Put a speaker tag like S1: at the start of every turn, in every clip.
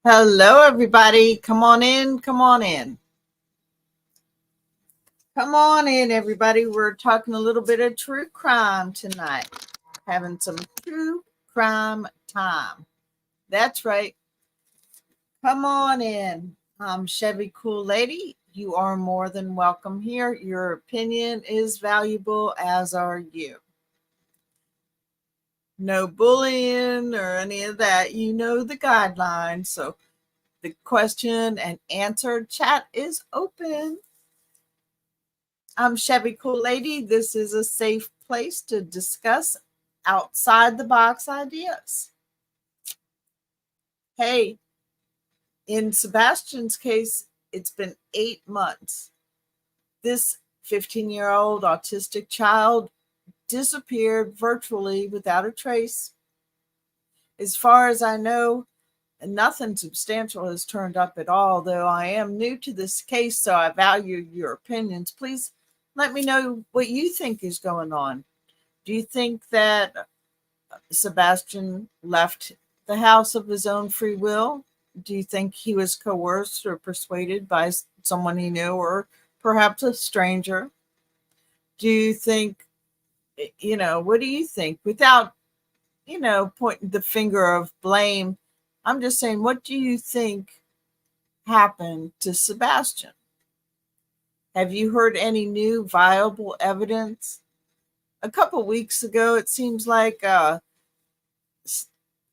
S1: Hello, everybody. Come on in. Come on in. Come on in, everybody. We're talking a little bit of true crime tonight. Having some true crime time. That's right. Come on in. I'm Chevy Cool Lady. You are more than welcome here. Your opinion is valuable, as are you. No bullying or any of that. You know the guidelines. So the question and answer chat is open. I'm Chevy Cool Lady. This is a safe place to discuss outside the box ideas. Hey, in Sebastian's case, it's been 8 months. This 15-year-old autistic child disappeared virtually without a trace. As far as I know, nothing substantial has turned up at all, though I am new to this case, so I value your opinions. Please let me know what you think is going on. Do you think that Sebastian left the house of his own free will? Do you think he was coerced or persuaded by someone he knew or perhaps a stranger? Do you think, what do you think? Without, pointing the finger of blame, I'm just saying, what do you think happened to Sebastian? Have you heard any new viable evidence? A couple weeks ago, it seems like an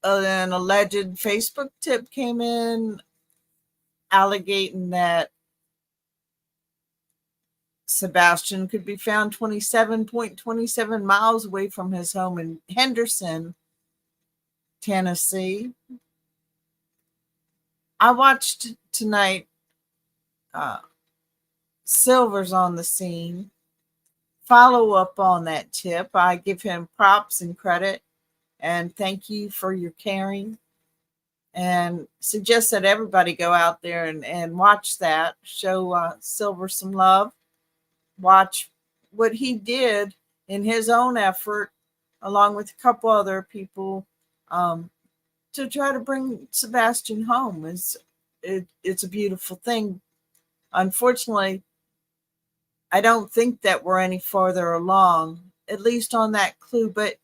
S1: alleged Facebook tip came in alleging that Sebastian could be found 27.27 miles away from his home in Henderson, Tennessee. I watched tonight Silver's on the scene. Follow up on that tip. I give him props and credit and thank you for your caring, and suggest that everybody go out there and watch that. Show Silver some love. Watch what he did in his own effort, along with a couple other people, to try to bring Sebastian home. It's a beautiful thing. Unfortunately, I don't think that we're any farther along, at least on that clue, but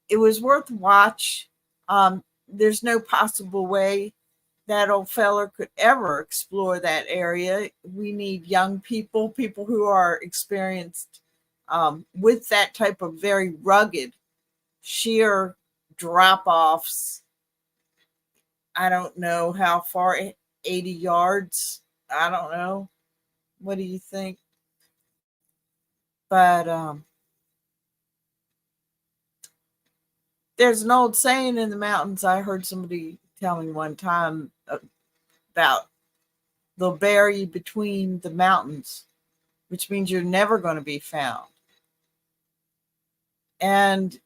S1: it was worth watch. There's no possible way that old feller could ever explore that area. We need young people, people who are experienced with that type of very rugged, sheer drop offs. I don't know how far, 80 yards. I don't know. What do you think? But there's an old saying in the mountains. I heard somebody tell me one time about they'll bury you between the mountains, which means you're never going to be found. And,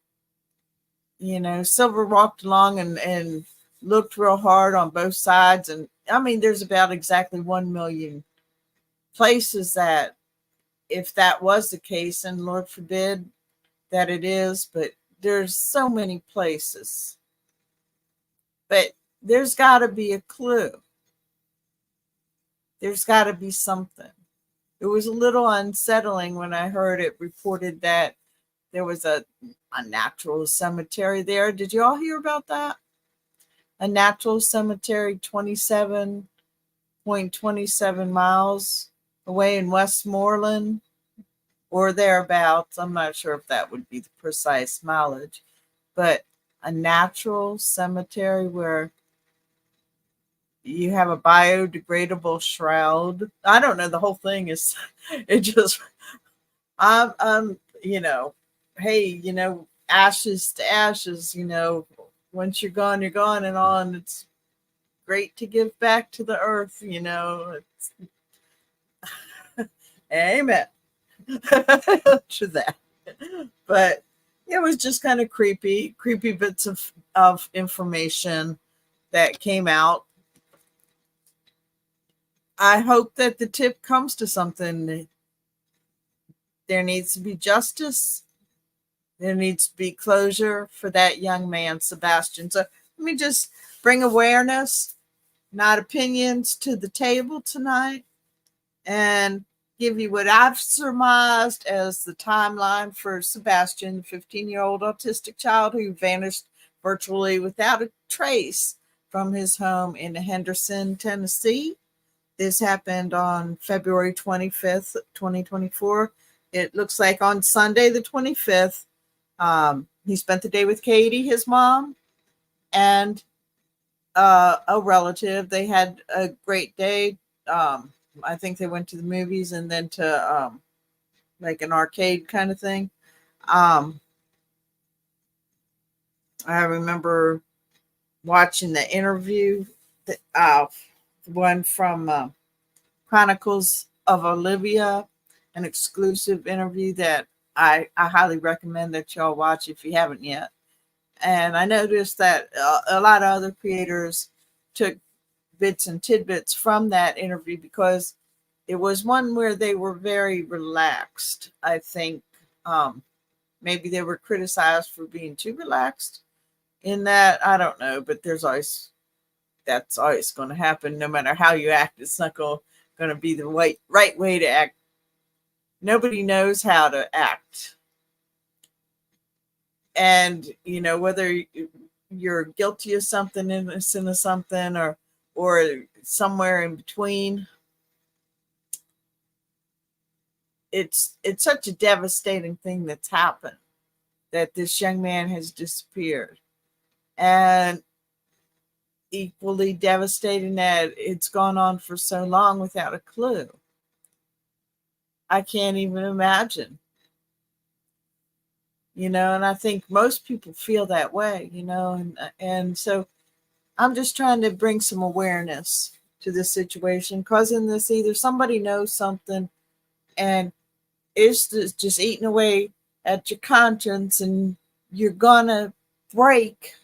S1: Silver walked along and looked real hard on both sides. And I mean, there's about exactly 1 million places that, if that was the case, and Lord forbid that it is, but there's so many places. But there's got to be a clue. There's got to be something. It was a little unsettling when I heard it reported that there was a natural cemetery there. Did you all hear about that? A natural cemetery 27.27 miles away in Westmoreland or thereabouts. I'm not sure if that would be the precise mileage, but a natural cemetery where you have a biodegradable shroud. I don't know. The whole thing is, it just, I'm, hey, ashes to ashes, once you're gone, you're gone and all. And it's great to give back to the earth, It's, amen to that. But it was just kind of creepy bits of information that came out. I hope that the tip comes to something. There needs to be justice. There needs to be closure for that young man, Sebastian. So let me just bring awareness. not opinions, to the table tonight and give you what I've surmised as the timeline for Sebastian, the 15-year-old autistic child who vanished virtually without a trace from his home in Henderson, Tennessee. This happened on February 25th, 2024. It looks like on Sunday, the 25th, he spent the day with Katie, his mom, and a relative. They had a great day. I think they went to the movies and then to like an arcade kind of thing. Um, I remember watching the interview, the one from Chronicles of Olivia, an exclusive interview that I highly recommend that y'all watch if you haven't yet. And I noticed that a lot of other creators took bits and tidbits from that interview because it was one where they were very relaxed. I think maybe they were criticized for being too relaxed in that. I don't know, but that's always going to happen. No matter how you act, it's not going to be the right way to act. Nobody knows how to act. And, whether you're guilty of something, innocent of something, or somewhere in between, it's such a devastating thing that's happened, that this young man has disappeared. And equally devastating that it's gone on for so long without a clue. I can't even imagine, and I think most people feel that way, and so I'm just trying to bring some awareness to this situation, because in this, either somebody knows something and it's just eating away at your conscience, and you're gonna break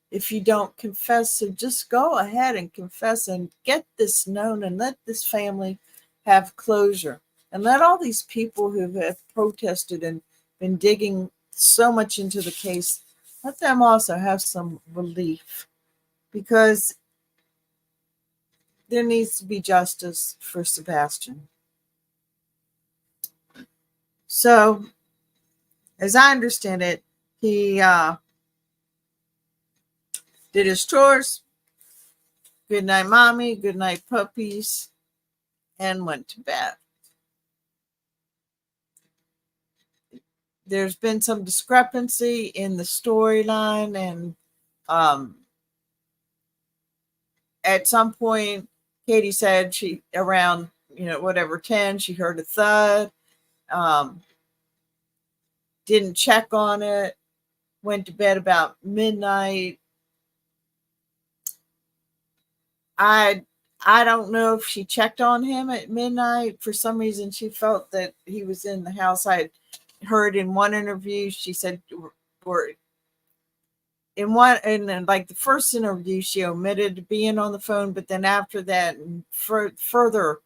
S1: if you don't confess. So just go ahead and confess and get this known, and let this family have closure, and let all these people who have protested and been digging so much into the case, let them also have some relief, because there needs to be justice for Sebastian. So, as I understand it, he did his chores, good night, mommy, good night, puppies, and went to bed. There's been some discrepancy in the storyline, and um, at some point, Katie said she around whatever 10, she heard a thud, um, didn't check on it, went to bed about midnight. I I don't know if she checked on him at midnight. For some reason, she felt that he was in the house. I heard in one interview, she said, or in like the first interview, she omitted being on the phone, but then after that, and further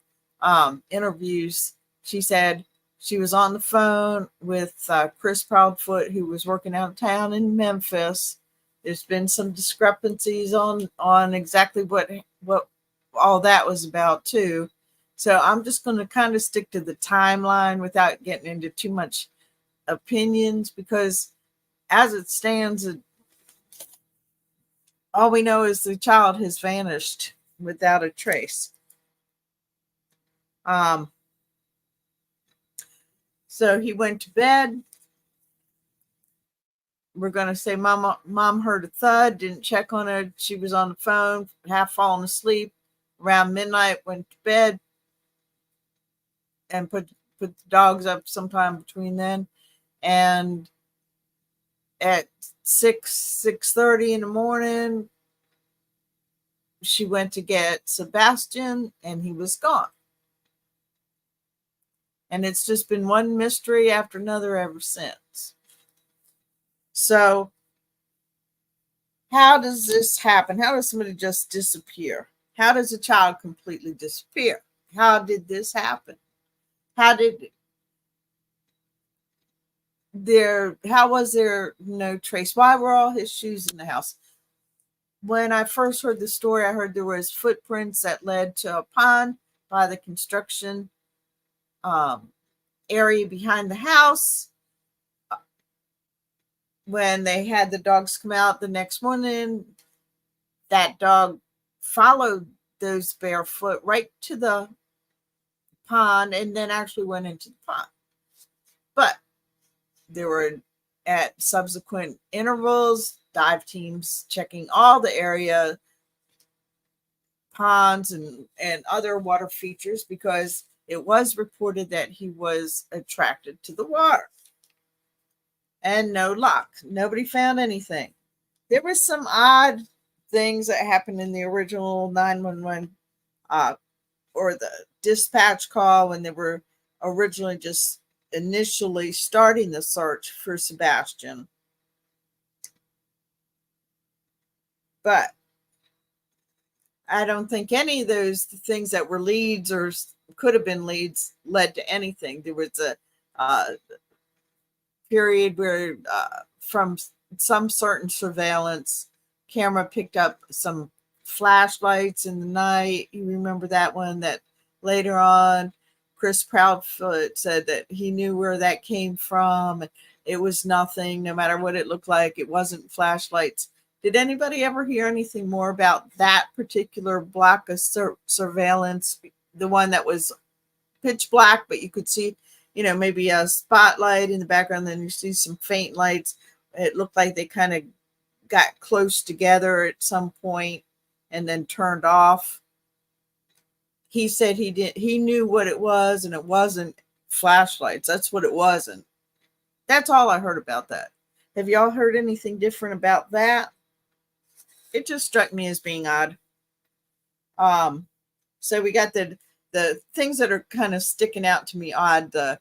S1: interviews, she said she was on the phone with Chris Proudfoot, who was working out of town in Memphis. There's been some discrepancies on exactly what all that was about too. So I'm just going to kind of stick to the timeline without getting into too much opinions, because as it stands, all we know is the child has vanished without a trace. Um, so he went to bed. We're going to say mom heard a thud, didn't check on her. She was on the phone, half fallen asleep. Around midnight, went to bed and put the dogs up sometime between then. And at 6:30 in the morning, she went to get Sebastian, and he was gone. And it's just been one mystery after another ever since. So, how does this happen? How does somebody just disappear? How does a child completely disappear? How did this happen? How did how was there no trace? Why were all his shoes in the house? When I first heard the story, I heard there was footprints that led to a pond by the construction um, area behind the house. When they had the dogs come out the next morning, that dog followed those barefoot right to the pond and then actually went into the pond. But there were, at subsequent intervals, dive teams checking all the area, ponds and other water features, because it was reported that he was attracted to the water. And no luck. Nobody found anything. There was some odd things that happened in the original 911 uh, or the dispatch call when they were originally just initially starting the search for Sebastian. But I don't think any of those things that were leads or could have been leads led to anything. There was a period where from some certain surveillance camera picked up some flashlights in the night. You remember that one? That later on Chris Proudfoot said that he knew where that came from. It was nothing, no matter what it looked like. It wasn't flashlights. Did anybody ever hear anything more about that particular block of surveillance? The one that was pitch black, but you could see, maybe a spotlight in the background. Then you see some faint lights. It looked like they kind of got close together at some point and then turned off. He said he knew what it was, and it wasn't flashlights. That's what it wasn't. That's all I heard about that. Have y'all heard anything different about that? It just struck me as being odd. So we got the things that are kind of sticking out to me odd. The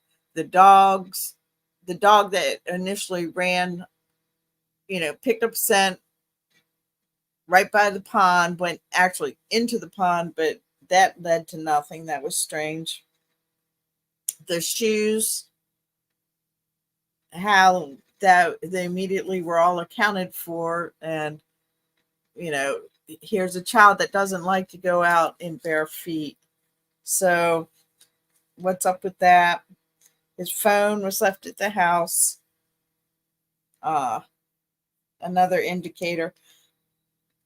S1: dogs, the dog that initially ran, picked up scent right by the pond, went actually into the pond, but that led to nothing. That was strange. The shoes, how that they immediately were all accounted for, and here's a child that doesn't like to go out in bare feet. So what's up with that? His phone was left at the house. Uh, Another indicator.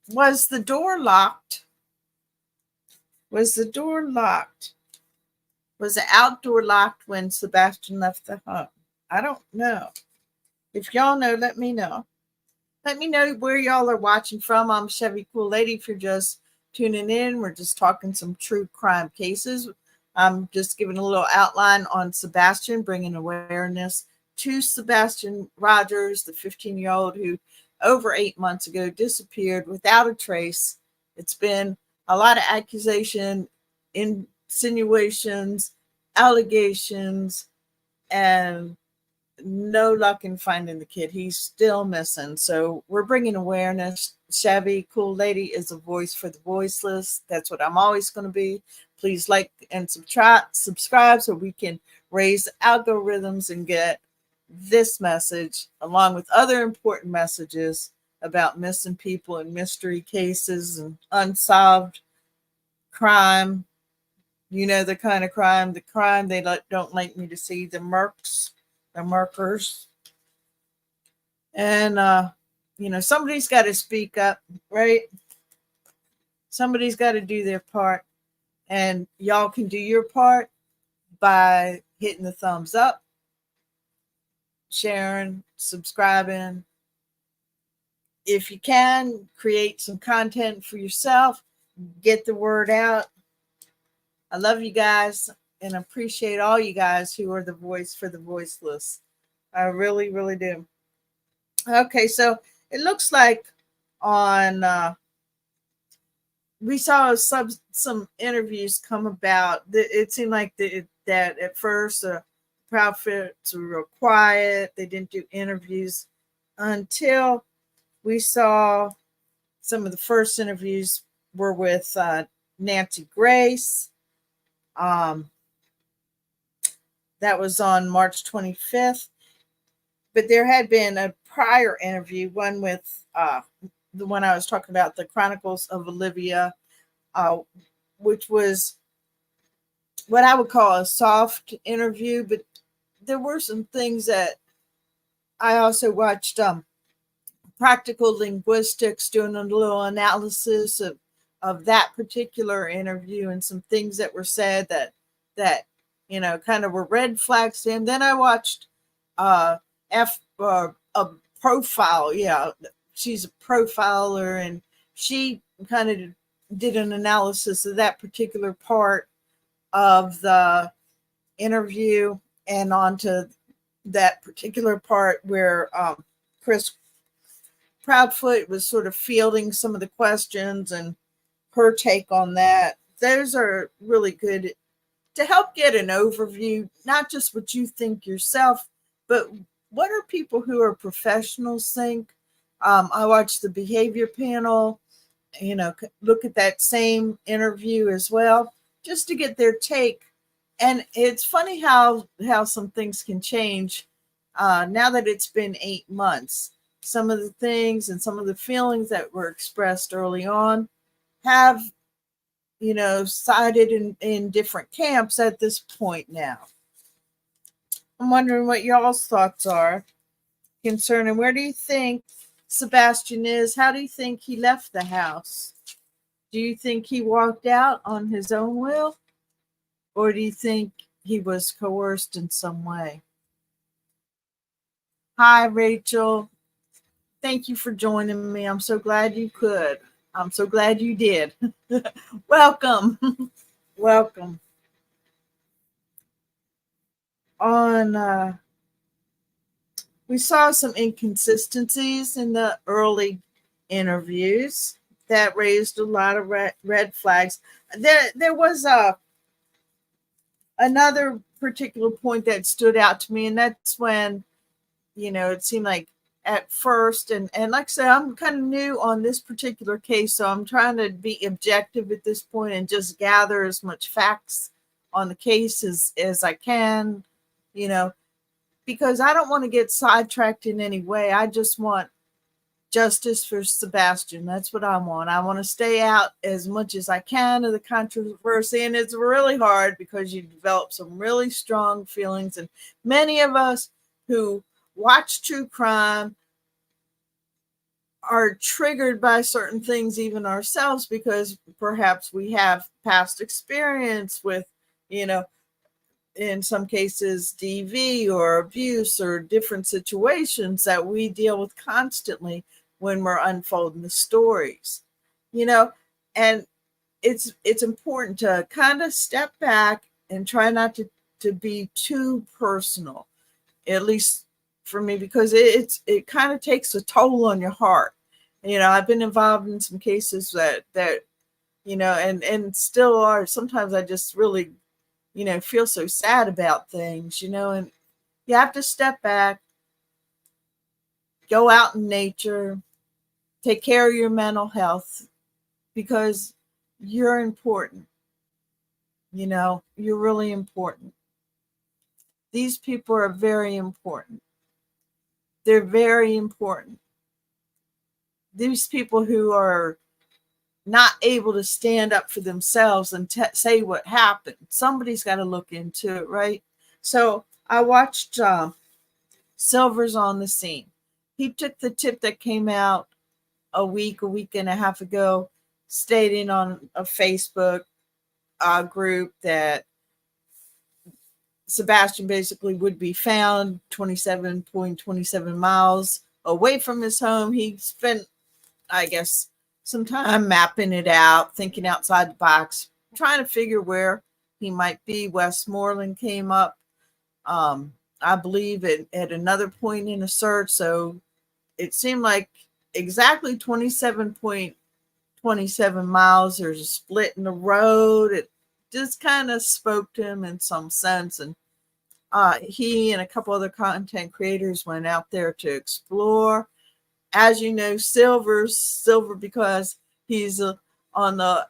S1: Was the door locked? Was the door locked? Was the outdoor locked when Sebastian left the home? I don't know. If y'all know, let me know. Let me know where y'all are watching from. I'm Chevy Cool Lady. If you're just tuning in, we're just talking some true crime cases. I'm just giving a little outline on Sebastian, bringing awareness to Sebastian Rogers, the 15-year-old who over 8 months ago disappeared without a trace. It's been a lot of accusation, insinuations, allegations, and no luck in finding the kid. He's still missing. So we're bringing awareness. Chevy Cool Lady is a voice for the voiceless. That's what I'm always going to be. Please like and subscribe so we can raise algorithms and get this message along with other important messages about missing people and mystery cases and unsolved crime. The kind of crime, the crime they don't like me to see, the murkers. And, somebody's got to speak up, right? Somebody's got to do their part. And y'all can do your part by hitting the thumbs up, sharing, subscribing. If you can, create some content for yourself, get the word out. I love you guys and appreciate all you guys who are the voice for the voiceless. I really, really do. Okay, so it looks like on we saw some interviews come about. It seemed like that at first Proudfoots were real quiet. They didn't do interviews until we saw some of the first interviews were with Nancy Grace. That was on March 25th. But there had been a prior interview, one with the one I was talking about, the Chronicles of Olivia, uh, which was what I would call a soft interview, but there were some things that I also watched. Practical linguistics doing a little analysis of that particular interview and some things that were said that kind of were red flags to him. Then I watched uh a profile. Yeah, she's a profiler, and she kind of did an analysis of that particular part of the interview, and on to that particular part where Chris Proudfoot was sort of fielding some of the questions and her take on that. Those are really good to help get an overview, not just what you think yourself, but what are people who are professionals think. I watched the behavior panel, look at that same interview as well, just to get their take. And it's funny how some things can change now that it's been 8 months. Some of the things and some of the feelings that were expressed early on have, sided in different camps at this point now. I'm wondering what y'all's thoughts are concerning where do you think Sebastian is? How do you think he left the house? Do you think he walked out on his own will? Or do you think he was coerced in some way? Hi, Rachel. Thank you for joining me. I'm so glad you could. I'm so glad you did. Welcome. Welcome. We saw some inconsistencies in the early interviews that raised a lot of red flags. There was another particular point that stood out to me, and that's when it seemed like at first, and like I said, I'm kind of new on this particular case, so I'm trying to be objective at this point and just gather as much facts on the case as I can, because I don't want to get sidetracked in any way. I just want justice for Sebastian. That's what I want. I want to stay out as much as I can of the controversy. And it's really hard because you develop some really strong feelings. And many of us who watch true crime are triggered by certain things, even ourselves, because perhaps we have past experience with, in some cases, DV or abuse or different situations that we deal with constantly when we're unfolding the stories, and it's important to kind of step back and try not to be too personal, at least for me, because it kind of takes a toll on your heart. I've been involved in some cases that and still are. Sometimes I just really feel so sad about things, and you have to step back, go out in nature, take care of your mental health, because you're important. You're really important. These people are very important. They're very important. These people who are not able to stand up for themselves and say what happened. Somebody's got to look into it, right? So I watched Silver's on the scene. He took the tip that came out a week and a half ago, stating on a Facebook group that Sebastian basically would be found 27.27 miles away from his home. He spent, I guess, some time mapping it out, thinking outside the box, trying to figure where he might be. Westmoreland came up, I believe, at another point in a search. So it seemed like exactly 27.27 miles. There's a split in the road. It just kind of spoke to him in some sense. And he and a couple other content creators went out there to explore. As you know, Silver because he's on the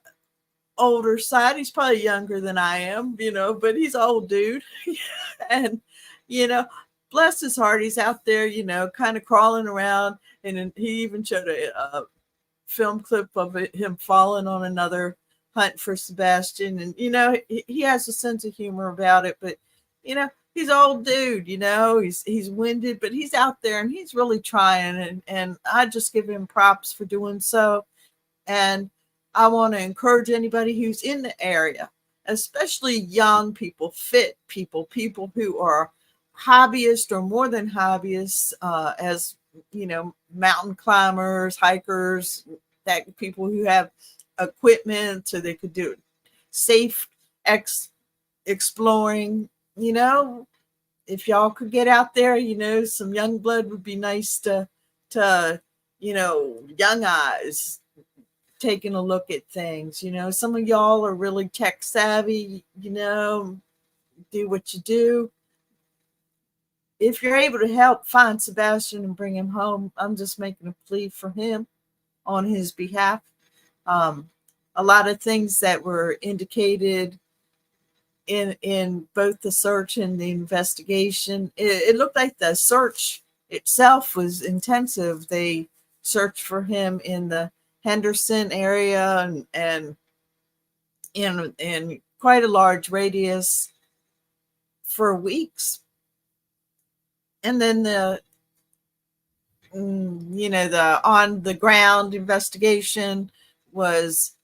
S1: older side. He's probably younger than I am, but he's an old dude. And, bless his heart, he's out there, kind of crawling around. And he even showed film clip of him falling on another hunt for Sebastian. And, he has a sense of humor about it, but, he's an old dude, he's winded, but he's out there and he's really trying. And I just give him props for doing so. And I want to encourage anybody who's in the area, especially young people, fit people, people who are hobbyists or more than hobbyists, as mountain climbers, hikers, that people who have equipment so they could do safe exploring. If y'all could get out there, some young blood would be nice to young eyes taking a look at things. Some of y'all are really tech savvy, do what you do. If you're able to help find Sebastian and bring him home, I'm just making a plea for him on his behalf. A lot of things that were indicated in both the search and the investigation, it looked like the search itself was intensive. They searched for him in the Henderson area and in quite a large radius for weeks. And then the on the ground investigation was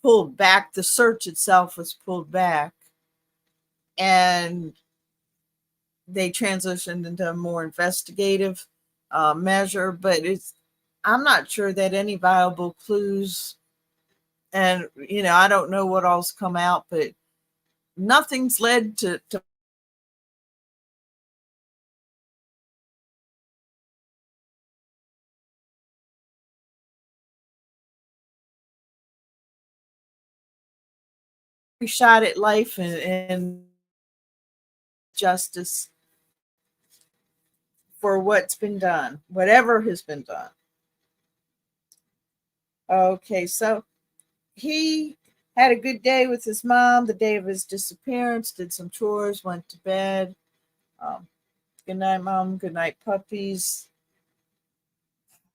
S1: pulled back. The search itself was pulled back, and they transitioned into a more investigative measure. But I'm not sure that any viable clues, and I don't know what all's come out, but nothing's led to shot at life and justice for what's been done, whatever has been done. Okay, so he had a good day with his mom the day of his disappearance, did some chores, went to bed. Good night, mom. Good night, puppies.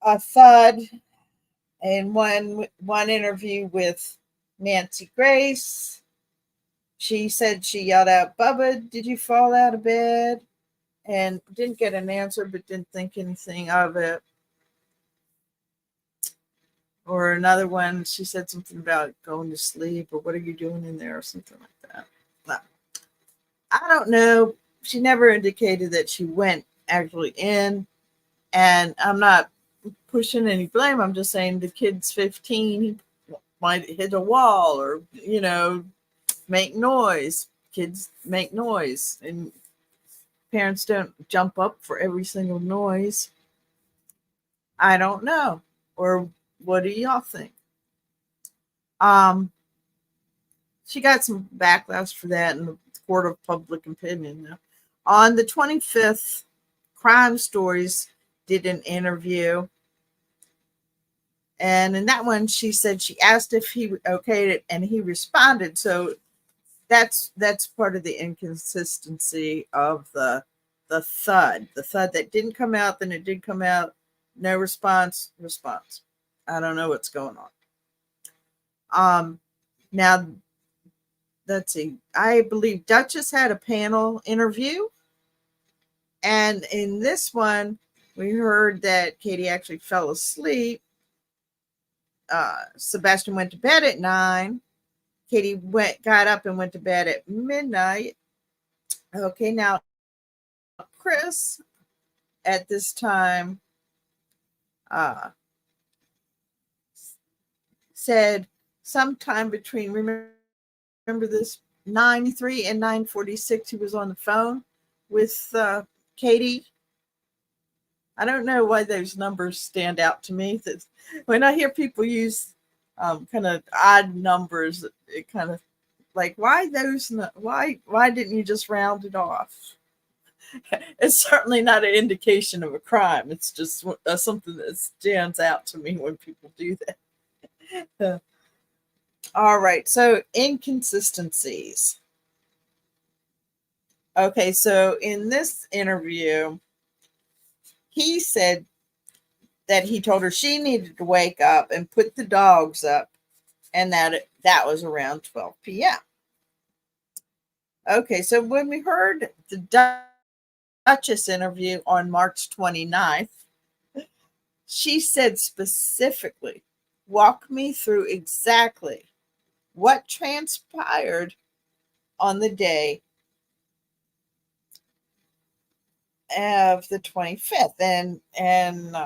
S1: A thud in one interview with Nancy Grace. She said she yelled out, "Bubba, did you fall out of bed?" And didn't get an answer, but didn't think anything of it. Or another one, she said something about going to sleep or what are you doing in there or something like that. No, I don't know. She never indicated that she went actually in. And I'm not pushing any blame. I'm just saying the kid's 15. He might hit a wall or, make noise. Kids make noise. And parents don't jump up for every single noise. I don't know. Or what do y'all think? She got some backlash for that in the court of public opinion. On the 25th, Crime Stories did an interview. And in that one, she said she asked if he okayed it, and he responded. So that's part of the inconsistency of the thud. The thud that didn't come out, then it did come out. No response. I don't know what's going on. Now, let's see. I believe Duchess had a panel interview. And in this one, we heard that Katie actually fell asleep. Sebastian went to bed at 9. Katie got up and went to bed at midnight. Okay, now Chris at this time said sometime between, remember this, 9:03 and 9:46, he was on the phone with Katie. I don't know why those numbers stand out to me. That when I hear people use kind of odd numbers, it kind of like, why those? Why didn't you just round it off? It's certainly not an indication of a crime. It's just something that stands out to me when people do that. All right, so inconsistencies. Okay, so in this interview, he said that he told her she needed to wake up and put the dogs up, and that was around 12 p.m. Okay, so when we heard the Duchess interview on March 29th, she said specifically, walk me through exactly what transpired on the day of the 25th. And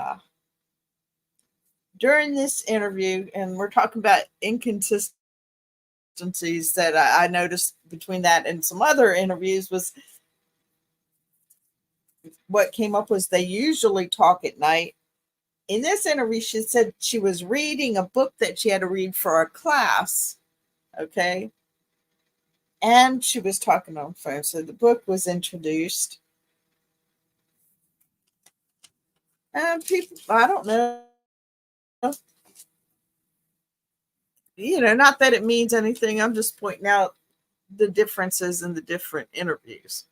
S1: during this interview, and we're talking about inconsistencies that I noticed between that and some other interviews, was what came up was they usually talk at night. In this interview, she said she was reading a book that she had to read for a class. Okay. And she was talking on the phone. So the book was introduced. And people, I don't know, not that it means anything. I'm just pointing out the differences in the different interviews.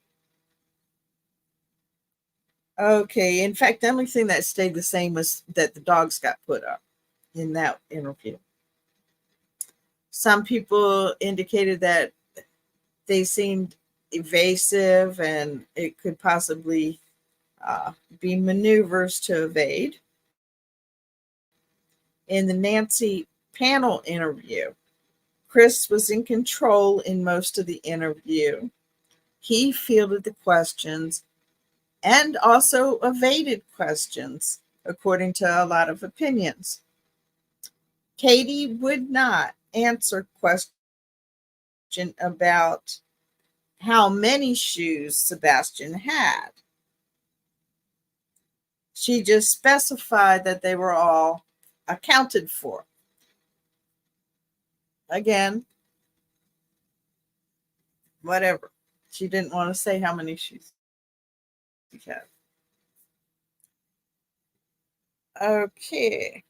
S1: Okay. In fact, the only thing that stayed the same was that the dogs got put up in that interview. Some people indicated that they seemed evasive and it could possibly be maneuvers to evade. In the Nancy panel interview, Chris was in control in most of the interview. He fielded the questions and also evaded questions, according to a lot of opinions. Katie would not answer question about how many shoes Sebastian had. She just specified that they were all accounted for. Again, whatever. She didn't want to say how many shoes she had. Okay.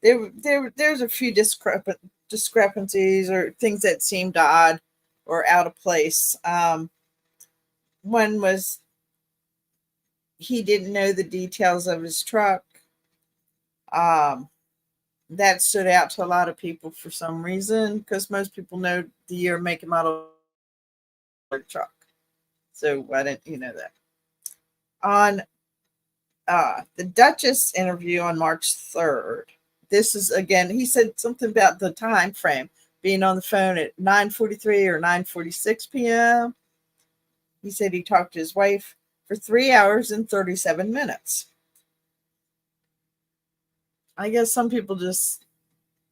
S1: There's a few discrepancies or things that seemed odd or out of place. One was he didn't know the details of his truck. Um, that stood out to a lot of people for some reason, because most people know the year, make, and model of the truck. So why didn't you know that? On the Duchess interview on March 3rd, this is again, he said something about the time frame being on the phone at 9:43 or 9:46 p.m. He said he talked to his wife for 3 hours and 37 minutes. I guess some people just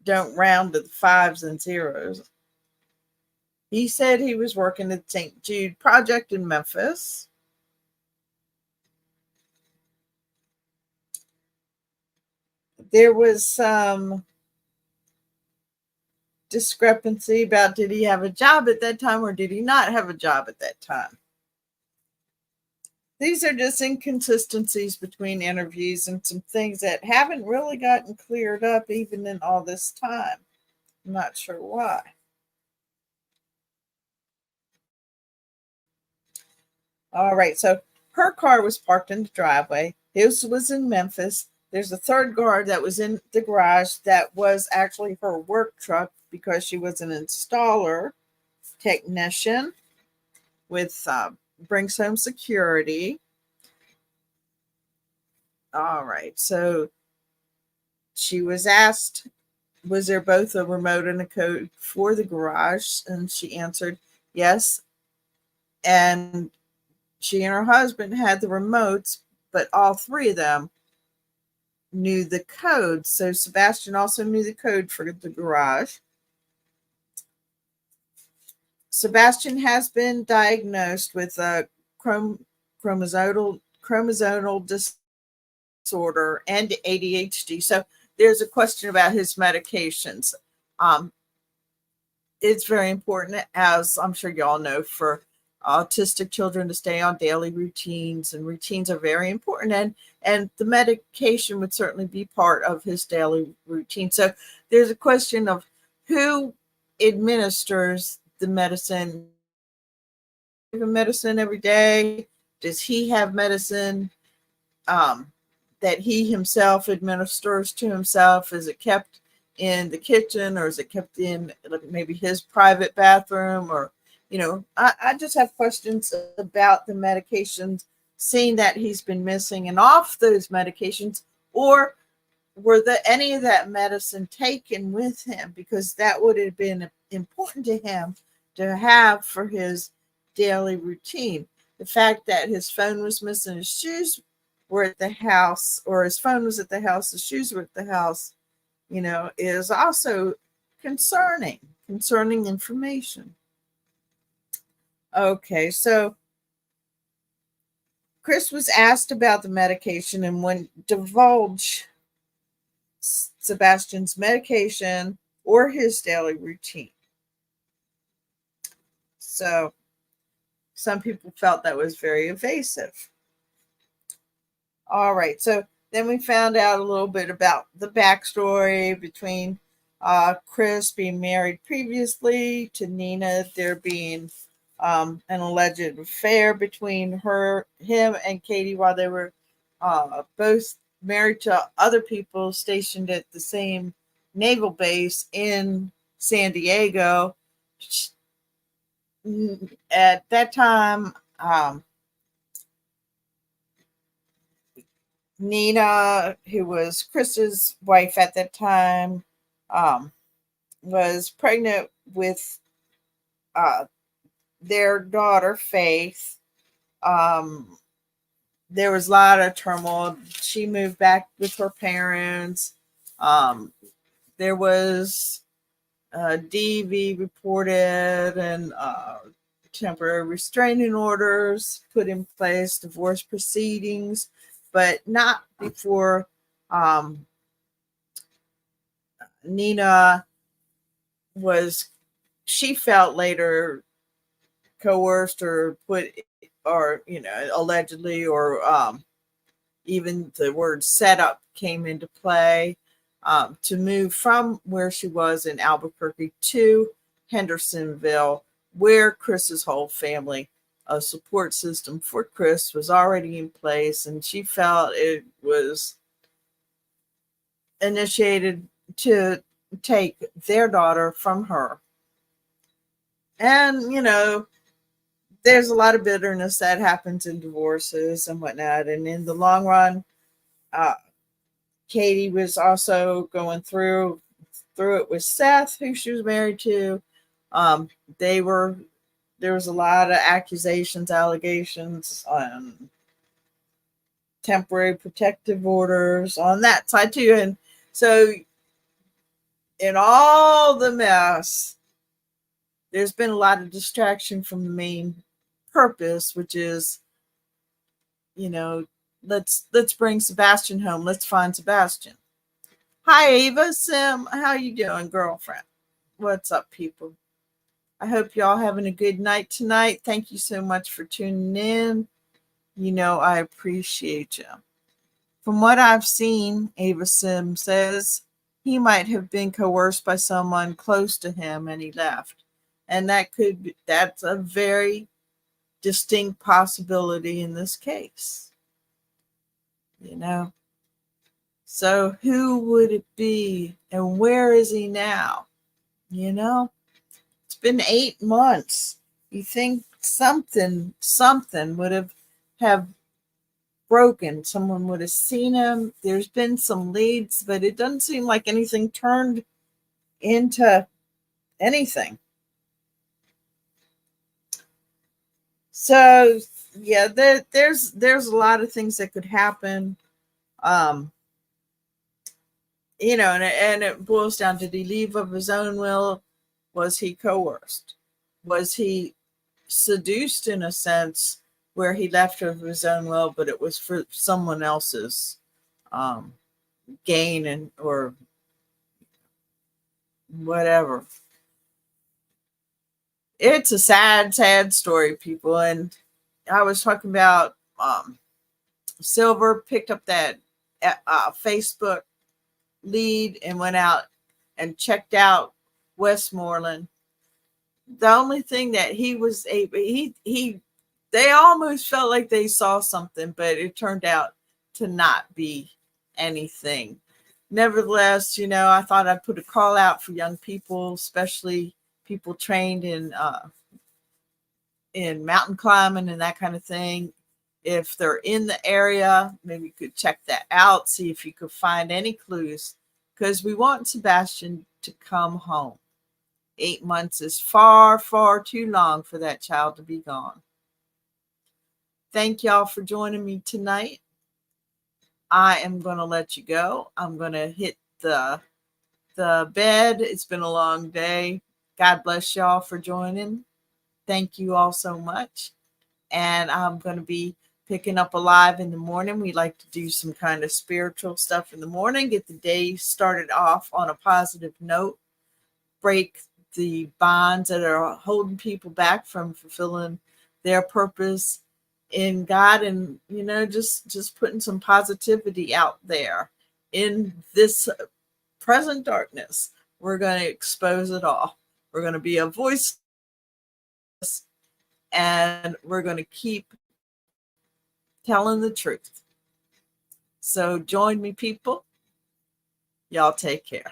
S1: don't round to the fives and zeros. He said he was working at St. Jude Project in Memphis. There was some discrepancy about, did he have a job at that time or did he not have a job at that time? These are just inconsistencies between interviews and some things that haven't really gotten cleared up even in all this time. I'm not sure why. All right, so her car was parked in the driveway. His was in Memphis. There's a third car that was in the garage that was actually her work truck, because she was an installer technician with Brings Home Security. All right, so she was asked, was there both a remote and a code for the garage? And she answered yes. And she and her husband had the remotes, but all three of them knew the code. So Sebastian also knew the code for the garage. Sebastian has been diagnosed with a chromosomal disorder and ADHD. So there's a question about his medications. It's very important, as I'm sure you all know, for autistic children to stay on daily routines, and routines are very important. And the medication would certainly be part of his daily routine. So there's a question of who administers the medicine. Medicine every day? Does he have medicine that he himself administers to himself? Is it kept in the kitchen, or is it kept in maybe his private bathroom? Or, I just have questions about the medications, seeing that he's been missing and off those medications. Or were any of that medicine taken with him, because that would have been important to him to have for his daily routine. The fact that his phone was missing, his shoes were at the house, or his phone was at the house, his shoes were at the house, is also concerning information. Okay, so Chris was asked about the medication and wouldn't divulge Sebastian's medication or his daily routine. So some people felt that was very evasive. All right, so then we found out a little bit about the backstory between Chris being married previously to Nina, there being an alleged affair between him and Katie while they were both married to other people stationed at the same naval base in San Diego. At that time, Nina, who was Chris's wife at that time, was pregnant with their daughter, Faith. There was a lot of turmoil. She moved back with her parents. There was DV reported and temporary restraining orders put in place, divorce proceedings, but not before Nina she felt later coerced or allegedly, or even the word setup came into play, to move from where she was in Albuquerque to Hendersonville, where Chris's whole family, a support system for Chris, was already in place, and she felt it was initiated to take their daughter from her. And, there's a lot of bitterness that happens in divorces and whatnot. And in the long run, Katie was also going through it with Seth, who she was married to. There was a lot of allegations on temporary protective orders on that side too. And so in all the mess, there's been a lot of distraction from the main purpose, which is, let's bring Sebastian home. Let's find Sebastian. Hi, Ava, Sim. How you doing, girlfriend? What's up, people? I hope y'all having a good night tonight. Thank you so much for tuning in. I appreciate you. From what I've seen, Ava Sim says he might have been coerced by someone close to him and he left. And that's a very distinct possibility in this case. So who would it be, and where is he now? It's been 8 months. You think something would have broken. Someone would have seen him. There's been some leads, but it doesn't seem like anything turned into anything. So yeah, there's a lot of things that could happen. And it boils down, did he leave of his own will? Was he coerced? Was he seduced in a sense where he left of his own will, but it was for someone else's gain or whatever? It's a sad, sad story, people. And I was talking about Silver picked up that Facebook lead and went out and checked out Westmoreland. The only thing that he was able, they almost felt like they saw something, but it turned out to not be anything. Nevertheless, I thought I'd put a call out for young people, especially people trained in mountain climbing and that kind of thing. If they're in the area, maybe you could check that out, see if you could find any clues, because we want Sebastian to come home. 8 months is far, far too long for that child to be gone. Thank y'all for joining me tonight. I am going to let you go. I'm going to hit the bed. It's been a long day. God bless y'all for joining. Thank you all so much. And I'm going to be picking up Alive in the morning. We like to do some kind of spiritual stuff in the morning, get the day started off on a positive note, break the bonds that are holding people back from fulfilling their purpose in God, and just putting some positivity out there in this present darkness. We're going to expose it all. We're going to be a voice, and we're going to keep telling the truth. So join me, people. Y'all take care.